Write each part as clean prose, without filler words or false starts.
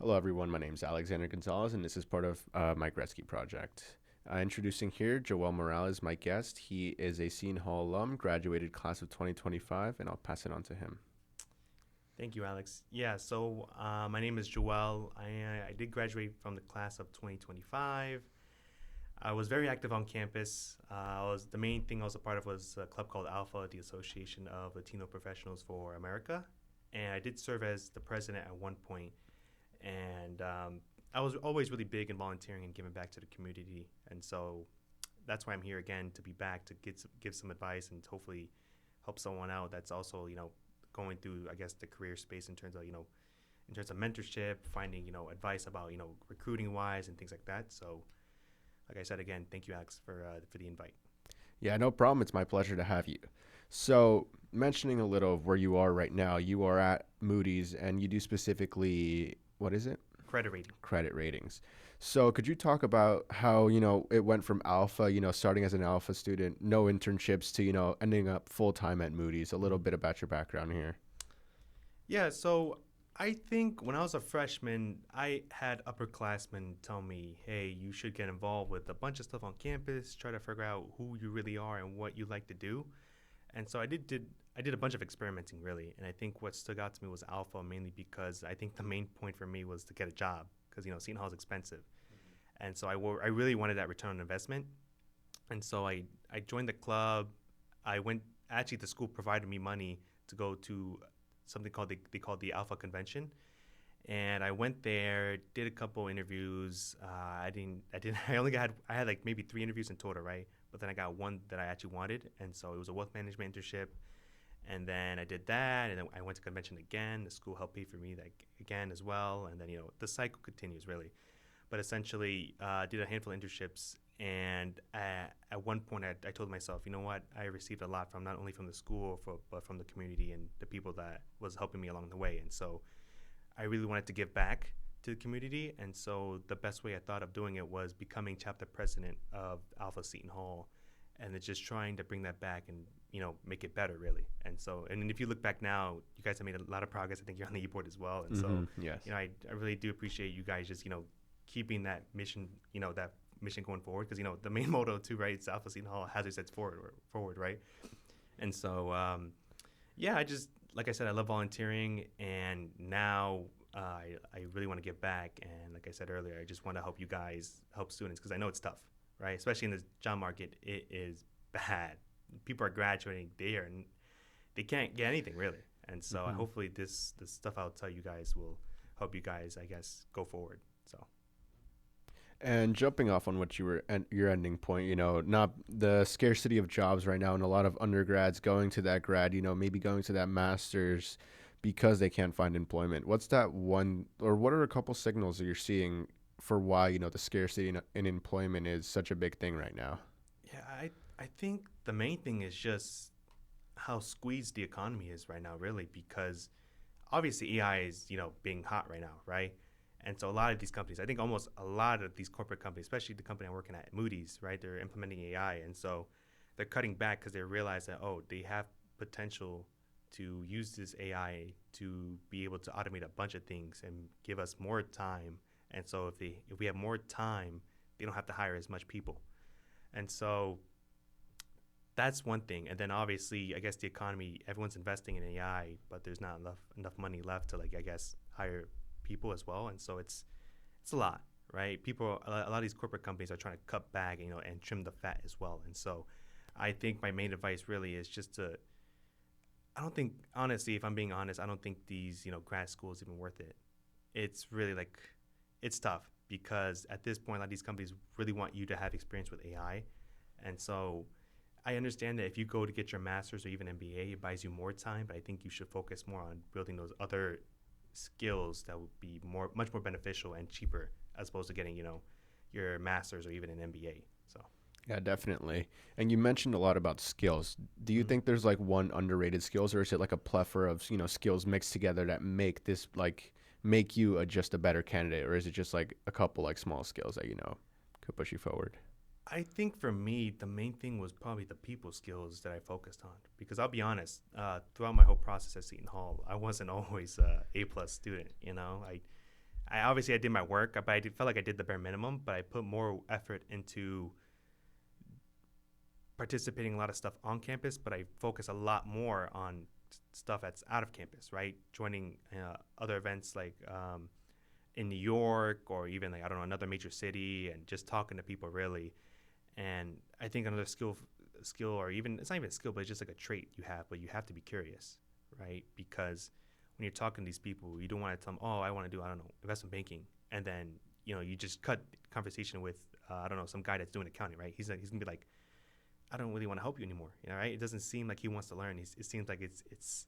Hello, everyone. My name is Alexander Gonzalez, and this is part of my Gretzky project. Introducing here, Joel Morales, my guest. He is a Seton Hall alum, graduated class of 2025, and I'll pass it on to him. Thank you, Alex. My name is Joel. I did graduate from the class of 2025. I was very active on campus. The main thing I was a part of was a club called Alpha, the Association of Latino Professionals for America, and I did serve as the president at one point. And I was always really big in volunteering and giving back to the community, and so that's why I'm here again to be back to give some advice and hopefully help someone out that's also going through I guess the career space in terms of in terms of mentorship, finding advice about recruiting wise and things like that. So like I said again, thank you, Alex, for the invite. Yeah, no problem. It's my pleasure to have you. So, mentioning a little of where you are right now, you are at Moody's, and you do specifically, what is it? Credit rating. Credit ratings. So, could you talk about how, it went from alpha, starting as an alpha student, no internships to, ending up full time at Moody's? A little Mhm. bit about your background here. Yeah, so I think when I was a freshman, I had upperclassmen tell me, hey, you should get involved with a bunch of stuff on campus, try to figure out who you really are and what you like to do. And so I did a bunch of experimenting really, and I think what stuck out to me was alpha mainly because I think the main point for me was to get a job because Seton Hall is expensive, and so I really wanted that return on investment, and so I joined the club. I went actually the school provided me money to go to something called they called the Alpha Convention, and I went there, did a couple interviews. I had like maybe three interviews in total, right? But then I got one that I actually wanted, and so it was a wealth management internship. And then I did that, and then I went to convention again. The school helped pay for me like again as well, and then the cycle continues really. But essentially, did a handful of internships, and at one point I told myself, you know what, I received a lot from not only from the school, but from the community and the people that was helping me along the way, and so I really wanted to give back to the community, and so the best way I thought of doing it was becoming chapter president of Alpha Seton Hall, and it's just trying to bring that back and make it better really. And so, and if you look back now, you guys have made a lot of progress. I think you're on the e-board as well, and so Yes. I really do appreciate you guys just keeping that mission going forward because the main motto too, right? It's Alpha Seton Hall hazard sets forward, right? And so yeah, I just like I said, I love volunteering, and now I really want to give back. And like I said earlier, I just want to help you guys help students because I know it's tough, right? Especially in the job market, it is bad. People are graduating, they can't get anything really, and so hmm hopefully this stuff I'll tell you guys will help you guys, I guess, go forward. So And jumping off on what you were and your ending point, not the scarcity of jobs right now, and a lot of undergrads going to that grad, maybe going to that master's because they can't find employment. What's that one, or what are a couple signals that you're seeing for why the scarcity in employment is such a big thing right now? yeah, I think the main thing is just how squeezed the economy is right now, really, because obviously AI is being hot right now, right? And so a lot of these companies, I think almost a lot of these corporate companies, especially the company I'm working at, Moody's, right? They're implementing AI, and so they're cutting back because they realize that they have potential to use this AI to be able to automate a bunch of things and give us more time. And so if we have more time, they don't have to hire as much people. And so that's one thing. And then obviously, I guess the economy, everyone's investing in AI, but there's not enough money left to like I guess hire people as well. And so it's a lot, right? People, a lot of these corporate companies are trying to cut back, and trim the fat as well. And so I think my main advice really is just to. I don't think honestly, if I'm being honest, I don't think these grad school is even worth it. It's really like it's tough because at this point, a lot of these companies really want you to have experience with AI, and so I understand that if you go to get your master's or even MBA, it buys you more time, but I think you should focus more on building those other skills that would be much more beneficial and cheaper as opposed to getting, your master's or even an MBA. So, Yeah, definitely. And you mentioned a lot about skills. Do you mhm. think there's like one underrated skills, or is it like a plethora of skills mixed together that make this like make you just a better candidate, or is it just like a couple like small skills that could push you forward? I think for me, the main thing was probably the people skills that I focused on. Because I'll be honest, throughout my whole process at Seton Hall, I wasn't always a A plus student. I did my work, but felt like I did the bare minimum. But I put more effort into participating in a lot of stuff on campus, but I focus a lot more on stuff that's out of campus, right? Joining other events like in New York or even like I don't know another major city, and just talking to people really. And I think another skill, or even it's not even a skill, but it's just like a trait you have, but you have to be curious, right? Because when you're talking to these people, you don't want to tell them, oh, I want to do I don't know investment banking, and then you just cut conversation with I don't know some guy that's doing accounting, right? He's gonna be like, I don't really want to help you anymore, right? It doesn't seem like he wants to learn. It seems like it's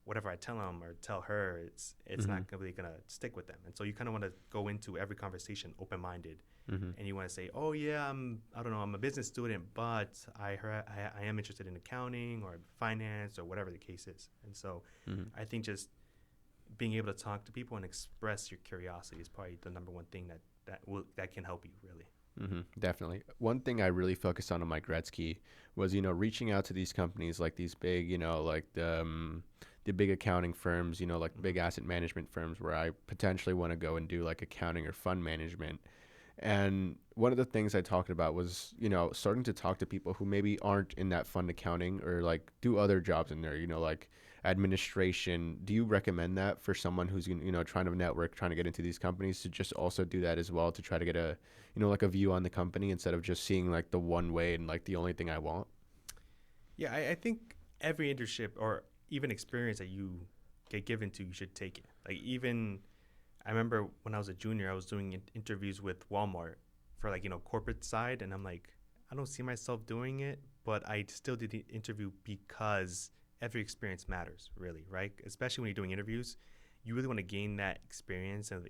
whatever I tell him or tell her, it's Mm-hmm. not really gonna stick with them. And so you kind of want to go into every conversation open minded, Mm-hmm. and you want to say, oh yeah, I don't know, I'm a business student, but I am interested in accounting or finance or whatever the case is. And so Mm-hmm. I think just being able to talk to people and express your curiosity is probably the number one thing that can help you really. Mm-hmm. Definitely. One thing I really focused on in my grad ski was, reaching out to these companies, like these big, like the big accounting firms, like big Mm-hmm. asset management firms where I potentially want to go and do like accounting or fund management. And one of the things I talked about was, starting to talk to people who maybe aren't in that fund accounting or like do other jobs in there, like administration. Do you recommend that for someone who's, trying to network, trying to get into these companies to just also do that as well to try to get a, like a view on the company instead of just seeing like the one way and like the only thing I want? Yeah, I think every internship or even experience that you get given to, you should take it. Like even I remember when I was a junior, I was doing interviews with Walmart for like corporate side, and I'm like, I don't see myself doing it, but I still did the interview because every experience matters, really, right? Especially when you're doing interviews, you really want to gain that experience of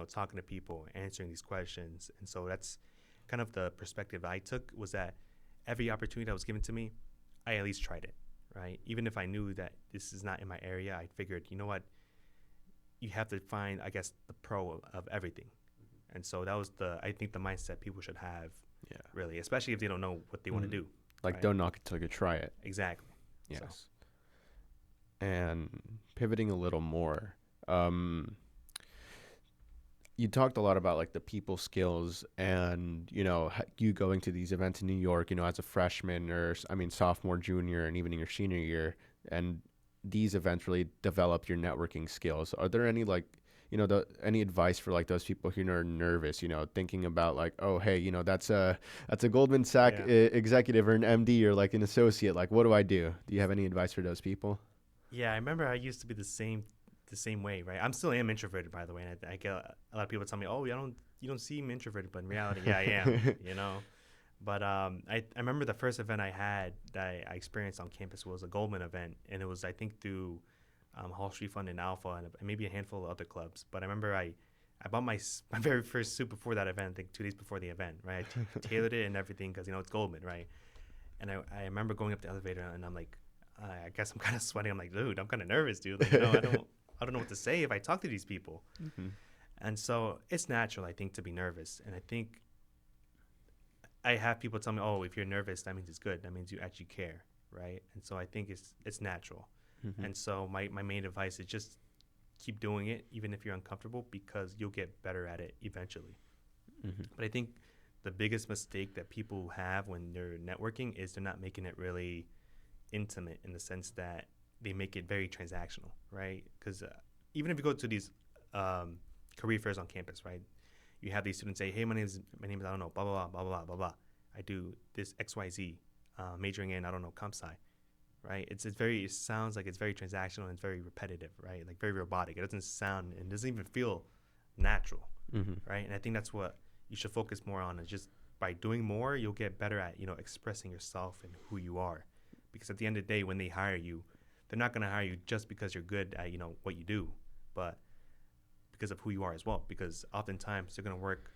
talking to people, answering these questions, and so that's kind of the perspective I took was that every opportunity that was given to me, I at least tried it, right? Even if I knew that this is not in my area, I figured, you know what, you have to find, I guess, the pro of everything. And so that was I think the mindset people should have, Yeah. really, especially if they don't know what they want to Mm. do, Like, right? don't knock it till you try it. Exactly. So, Yes. And pivoting a little more, um, you talked a lot about like the people skills and you going to these events in New York, as a freshman or I mean sophomore, junior, and even in your senior year, and these events really develop your networking skills. Are there any like any advice for like those people who are nervous, thinking about like, oh hey, that's a Goldman Sachs yeah. executive or an MD or like an associate, like what do I do? Do you have any advice for those people? Yeah, I remember I used to be the same way, right? I'm still am introverted, by the way, and I get a lot of people tell me, "Oh, you don't seem introverted," but in reality, yeah, I am, you know. But I remember the first event I had that I experienced on campus was a Goldman event, and it was I think through Hall Street Fund and Alpha and maybe a handful of other clubs. But I remember I bought my very first suit before that event, I think 2 days before the event, right? Tailored it and everything because it's Goldman, right? And I remember going up the elevator and I'm like, I guess I'm kind of sweating. I'm like, dude, I'm kind of nervous, dude. Like, I don't know what to say if I talk to these people. Hmm. And so it's natural, I think, to be nervous. And I think I have people tell me, oh, if you're nervous, that means it's good. That means you actually care, right? And so I think it's natural. Hmm. And so my main advice is just keep doing it, even if you're uncomfortable, because you'll get better at it eventually. Hmm. But I think the biggest mistake that people have when they're networking is they're not making it really intimate in the sense that they make it very transactional, right? Because even if you go to these um, career fairs on campus, right, you have these students say, "Hey, my name is I don't know, blah blah blah blah blah blah blah. I do this X Y Z, majoring in I don't know comp sci." Right? It sounds like it's very transactional and it's very repetitive, right? Like very robotic. It doesn't sound and doesn't even feel natural, Hmm. right? And I think that's what you should focus more on. Is just by doing more, you'll get better at expressing yourself and who you are. Because at the end of the day, when they hire you, they're not going to hire you just because you're good at what you do, but because of who you are as well. Because oftentimes they're going to work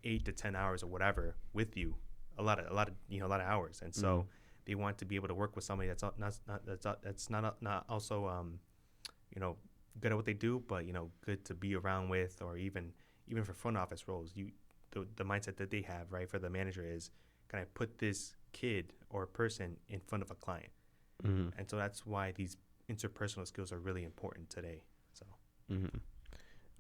8 to 10 hours or whatever with you, a lot of hours, and Hmm. so they want to be able to work with somebody that's not also you know good at what they do, but good to be around with, or even for front office roles. The mindset that they have, right, for the manager is, can I put this kid or person in front of a client? Hmm. And so that's why these interpersonal skills are really important today. So Hmm.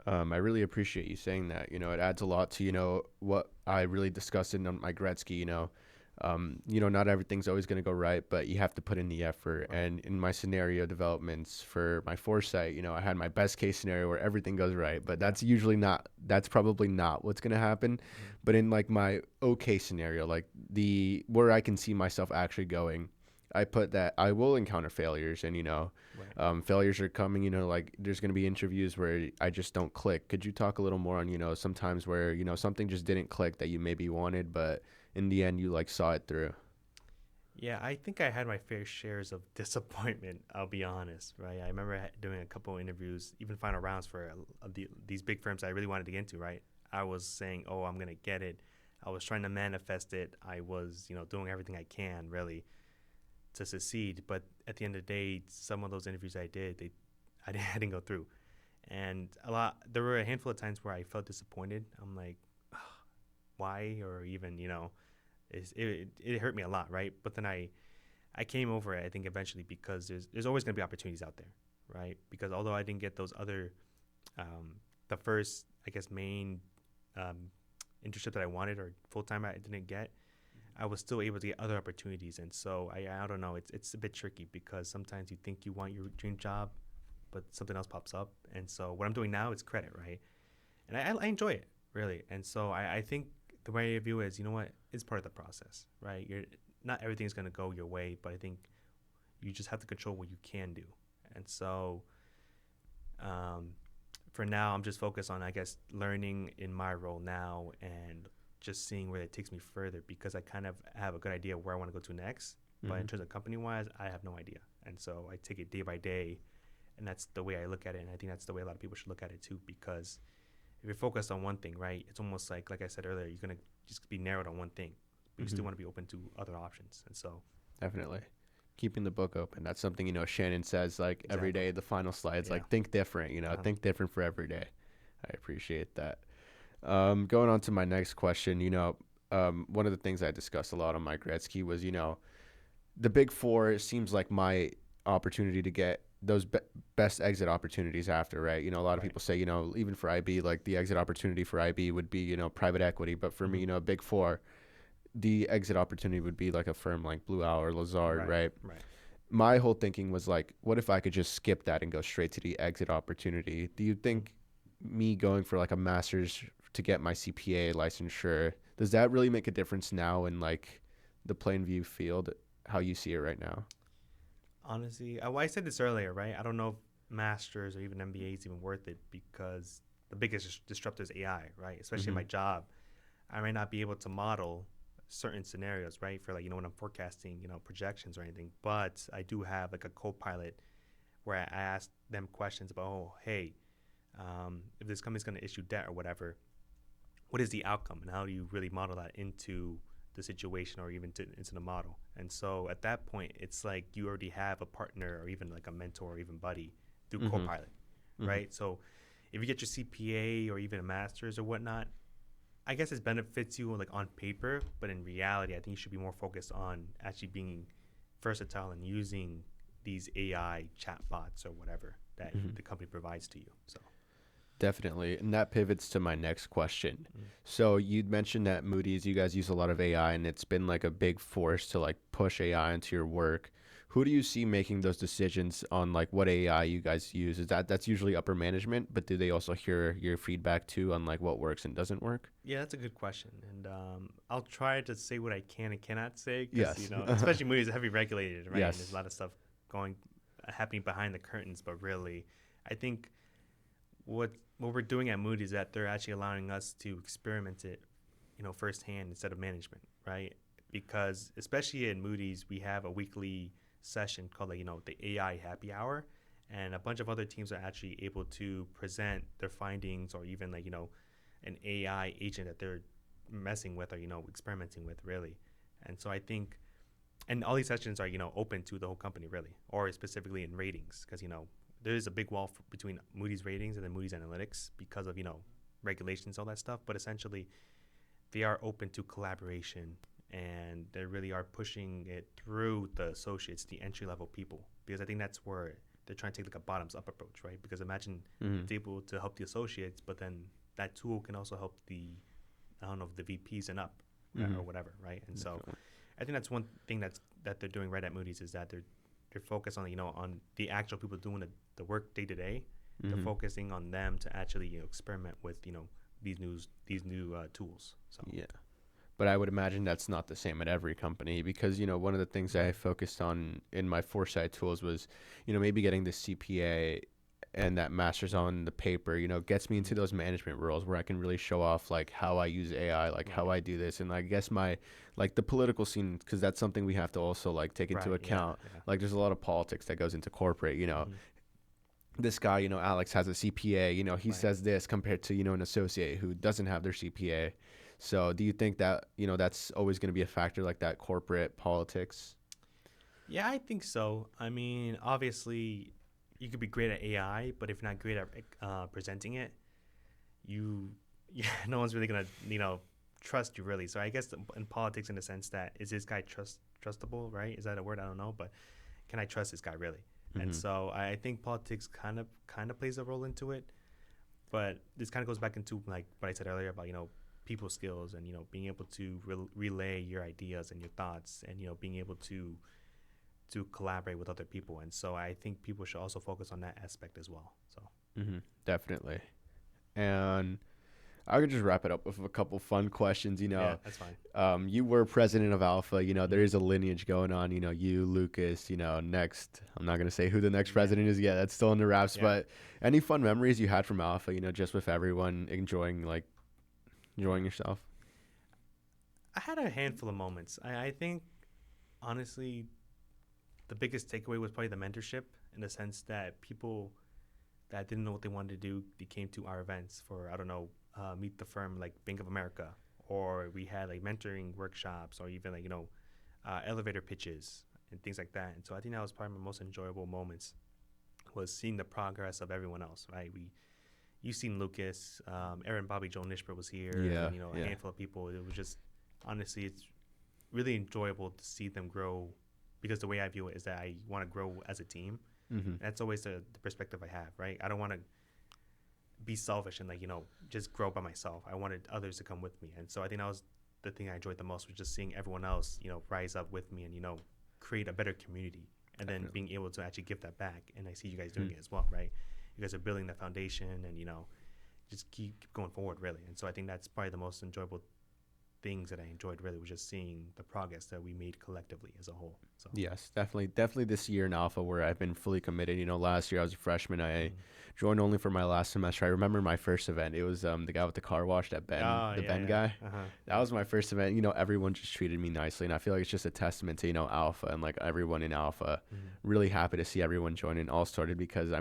I really appreciate you saying that. It adds a lot to, what I really discussed in on my Gretzky, not everything's always going to go right, but you have to put in the effort. Right. And in my scenario developments for my foresight, I had my best case scenario where everything goes right, but Yeah. that's probably not what's going to happen. Hmm. But in like my okay scenario, like where I can see myself actually going, I put that I will encounter failures and, Right. failures are coming, like there's going to be interviews where I just don't click. Could you talk a little more on, sometimes where, something just didn't click that you maybe wanted, but in the end you like saw it through? Yeah, I think I had my fair shares of disappointment. I'll be honest, right? I remember doing a couple of interviews, even final rounds for these big firms I really wanted to get into. Right? I was saying, "Oh, I'm gonna get it." I was trying to manifest it. I was, doing everything I can really to succeed. But at the end of the day, some of those interviews I did, I didn't go through. And there were a handful of times where I felt disappointed. I'm like, why? Or even, it hurt me a lot, right? But then I came over it, I think, eventually because there's always going to be opportunities out there, right? Because although I didn't get those other, the first, I guess, main um, internship that I wanted or full time I didn't get, I was still able to get other opportunities. And so I don't know, it's a bit tricky because sometimes you think you want your dream job, but something else pops up. And so what I'm doing now is credit, right? And I enjoy it really. And so I think the way I view it is, you know what, it's part of the process, right? You're not everything's gonna go your way, but I think you just have to control what you can do. And so um, for now, I'm just focused on, I guess, learning in my role now and just seeing where it takes me further because I kind of have a good idea where I want to go to next. But in Hmm. terms of company wise, I have no idea. And so I take it day by day. And that's the way I look at it. And I think that's the way a lot of people should look at it too because if you're focused on one thing, right, it's almost like I said earlier, you're gonna just be narrowed on one thing, but you still Hmm. want to be open to other options. And so, Definitely keeping the book open. That's something, Shannon says like every exactly, day. The final slides, yeah, like think different. uh-huh. Think different for every day. I appreciate that. Going on to my next question, one of the things I discussed a lot on my Gretzky was, the big four. It seems like my opportunity to get those best exit opportunities after, right? A lot of Right. people say, even for IB, like the exit opportunity for IB would be, private equity. But for me, Hmm. big four, the exit opportunity would be like a firm like Blue Owl or Lazard, Right. right? Right. My whole thinking was like, what if I could just skip that and go straight to the exit opportunity? Do you Mm. think me going for like a master's to get my CPA licensure, does that really make a difference now in like the Plainview field, how you see it right now? Honestly, well, I said this earlier, right? I don't know if masters or even MBA is even worth it because the biggest disruptor is AI, right? Especially in Mm-hmm. my job, I might not be able to model certain scenarios, right? For like, when I'm forecasting, projections or anything, but I do have like a co-pilot where I ask them questions about, oh, hey, if this company's going to issue debt or whatever, what is the outcome and how do you really model that into the situation or even into the model? And so at that point, it's like you already have a partner or even like a mentor or even buddy through Mm-hmm. Copilot, Mm-hmm. right? So if you get your CPA or even a master's or whatnot, I guess it benefits you like on paper, but in reality, I think you should be more focused on actually being versatile and using these AI chatbots or whatever that Mm-hmm. the company provides to you. So, Definitely. And that pivots to my next question. mm. So you'd mentioned that Moody's, you guys use a lot of AI and it's been like a big force to like push AI into your work. Who do you see making those decisions on like what AI you guys use? Is that's usually upper management, but do they also hear your feedback too on like what works and doesn't work? Yeah, that's a good question, and I'll try to say what I can and cannot say because Yes. especially Moody's is heavily regulated, right? And there's a Yes. lot of stuff going happening behind the curtains. But really, I think what we're doing at Moody's is that they're actually allowing us to experiment it, firsthand instead of management, right? Because especially in Moody's, we have a weekly session called like the AI Happy Hour, and a bunch of other teams are actually able to present their findings or even like an AI agent that they're messing with or experimenting with really. And so I think, and all these sessions are open to the whole company really, or specifically in ratings because there is a big wall between Moody's ratings and then Moody's analytics because of regulations, all that stuff. But essentially, they are open to collaboration and they really are pushing it through the associates, the entry level people, because I think that's where they're trying to take like a bottoms up approach, right? Because imagine Mm-hmm. it's able to help the associates, but then that tool can also help the, I don't know, the VPs and up, right, Mm-hmm. or whatever, right? And so Definitely. I think that's one thing that they're doing right at Moody's is that they're focused on, on the actual people doing the work day to day. They're Mm-hmm. focusing on them to actually experiment with these new tools. So Yeah. But I would imagine that's not the same at every company because, one of the things I focused on in my foresight tools was, maybe getting the CPA and that master's on the paper, gets me into mhm. those management roles where I can really show off like how I use AI, like how Right, I do this. And I guess like the political scene, because that's something we have to also like take into right, yeah, account. yeah, Like there's a lot of politics that goes into corporate, hmm, this guy, Alex has a CPA, he right. says this compared to, an associate who doesn't have their CPA. So do you think that, that's always going to be a factor like that corporate politics? Yeah, I think so. I mean, obviously, you could be great at AI, but if you're not great at presenting it, you yeah, no one's really gonna trust you really. So I guess in politics, in the sense that is this guy trustable, right? Is that a word? I don't know, but can I trust this guy really? And Mm-hmm. so I think politics kind of plays a role into it. But this kind of goes back into like what I said earlier about people skills and being able to relay your ideas and your thoughts and being able to collaborate with other people. And so I think people should also focus on that aspect as well. So Mm-hmm. Definitely. And I could just wrap it up with a couple fun questions. yeah, that's fine. You were president of Alpha. There Hmm. is a lineage going on. You, Lucas. Next. I'm not gonna say who the next Yeah, president is yet. That's still in the wraps. yeah, But any fun memories you had from Alpha? Just with everyone enjoying yeah. yourself. I had a handful of moments. I think honestly, the biggest takeaway was probably the mentorship in the sense that people that didn't know what they wanted to do, they came to our events for, I don't know, meet the firm like Bank of America, or we had like mentoring workshops, or even like elevator pitches and things like that. And so I think that was probably my most enjoyable moments, was seeing the progress of everyone else. Right, you seen Lucas, Aaron, Bobby, Joe Nishper was here, and Yeah. then a Yeah. handful of people. It was just honestly, it's really enjoyable to see them grow, because the way I view it is that I want to grow as a team. Mm-hmm. That's always the perspective I have, right? I don't want to be selfish and just grow by myself. I wanted others to come with me, and so I think that was the thing I enjoyed the most, was just seeing everyone else rise up with me and create a better community, and then Definitely. being able to actually give that back. And I see you guys Hmm. doing it as well, right? You guys are building that foundation, and just keep going forward, really. And so I think that's probably the most enjoyable things that I enjoyed, really, was just seeing the progress that we made collectively as a whole. So Yes, definitely this year in Alpha where I've been fully committed. Last year I was a freshman. I mm. joined only for my last semester. I remember my first event. It was the guy with the car wash, Oh the yeah, Ben yeah, guy. That yeah, was my first event. Everyone just treated me nicely, and I feel like it's just a testament to Alpha and like everyone in Alpha. mm. Really happy to see everyone join and all started because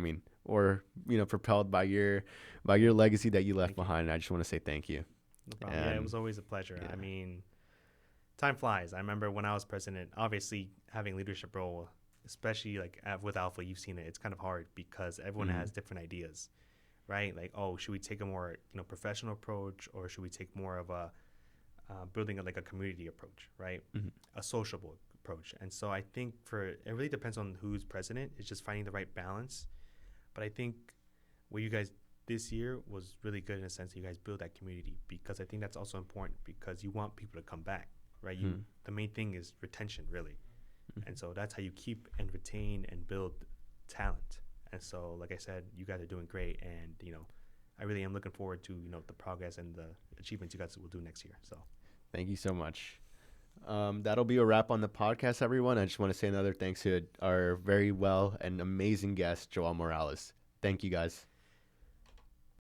or propelled by your legacy that you left Thank you. behind. And I just want to say thank you. No problem. Yeah, it And was always a pleasure. I yeah. mean, time flies. I remember when I was president, obviously having leadership role, especially like with Alpha, you've seen it. It's kind of hard because everyone Mm-hmm. has different ideas, right? Like, oh, should we take a more professional approach, or should we take more of a building like a community approach, right? Mm-hmm. A sociable approach. And so I think it really depends on who's president. It's just finding the right balance. But I think what you guys this year was really good in a sense that you guys build that community, because I think that's also important, because you want people to come back, right? Mm-hmm. The main thing is retention, really. Mm-hmm. And so that's how you keep and retain and build talent. And so, like I said, you guys are doing great, and I really am looking forward to the progress and the achievements you guys will do next year. So Thank you so much. That'll be a wrap on the podcast, everyone. I just want to say another thanks to our very well and amazing guest, Joel Morales. Thank you, guys.